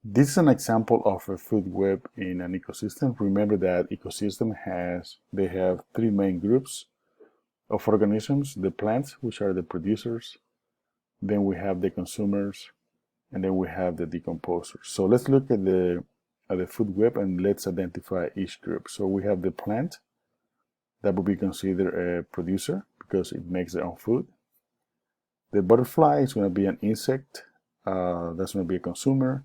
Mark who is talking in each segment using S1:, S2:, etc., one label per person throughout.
S1: This is an example of a food web in an ecosystem. Remember that ecosystem they have three main groups of organisms: the plants, which are the producers, then we have the consumers, and then we have the decomposers. So let's look at the food web and let's identify each group. So we have the plant, that would be considered a producer because it makes their own food. The butterfly is going to be an insect, that's going to be a consumer.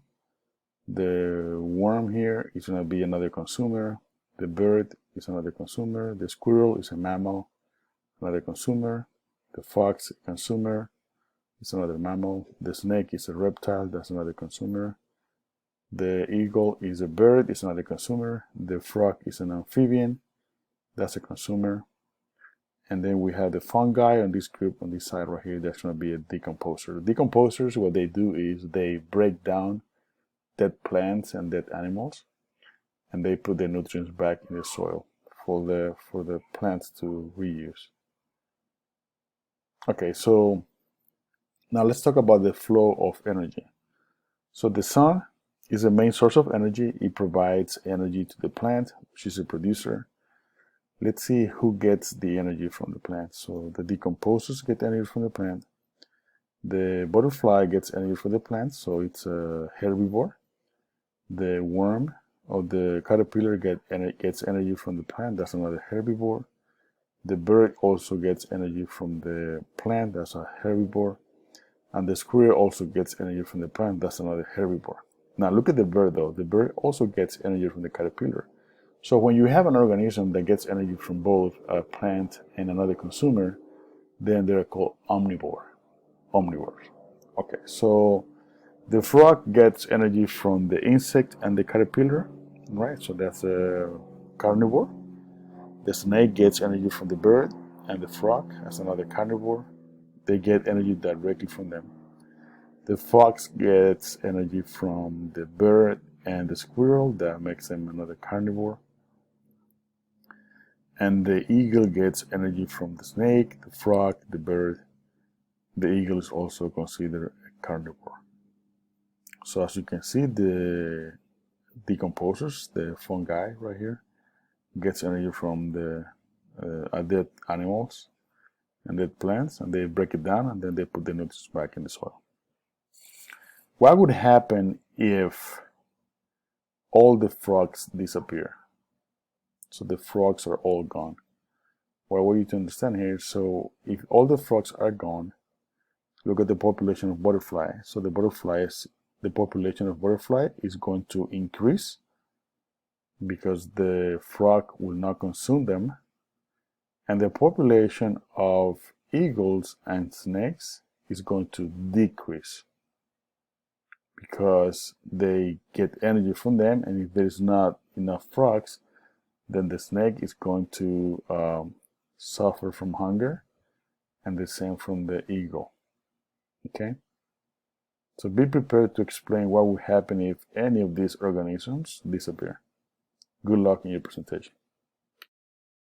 S1: The worm here is going to be another consumer. The bird is another consumer. The squirrel is a mammal, another consumer. The fox, a consumer, is another mammal. The snake is a reptile, that's another consumer. The eagle is a bird, it's another consumer. The frog is an amphibian, that's a consumer. And then we have the fungi on this group on this side right here, that's going to be a decomposer. The decomposers, what they do is they break down dead plants and dead animals, and they put the nutrients back in the soil for the plants to reuse. Okay, so now let's talk about the flow of energy. So the sun is the main source of energy. It provides energy to the plant, which is a producer. Let's see who gets the energy from the plant. So the decomposers get energy from the plant. The butterfly gets energy from the plant, so it's a herbivore. The worm or the caterpillar gets energy from the plant, that's another herbivore. The bird also gets energy from the plant, that's a herbivore. And the squirrel also gets energy from the plant, that's another herbivore. Now look at the bird though. The bird also gets energy from the caterpillar. So when you have an organism that gets energy from both a plant and another consumer, then they're called omnivores. Okay, so the frog gets energy from the insect and the caterpillar, right? So that's a carnivore. The snake gets energy from the bird and the frog, that's another carnivore. They get energy directly from them. The fox gets energy from the bird and the squirrel, that makes them another carnivore. And the eagle gets energy from the snake, the frog, the bird. The eagle is also considered a carnivore. So as you can see, the decomposers, the fungi right here, gets energy from the dead animals and dead plants, and they break it down and then they put the nutrients back in the soil. What would happen if all the frogs disappear? So the frogs are all gone. Well, what you need to understand here, so if all the frogs are gone, look at the population of butterfly. So the population of butterfly is going to increase because the frog will not consume them, and the population of eagles and snakes is going to decrease because they get energy from them, and if there's not enough frogs, then the snake is going to suffer from hunger, and the same from the eagle. Okay? So be prepared to explain what would happen if any of these organisms disappear. Good luck in your presentation.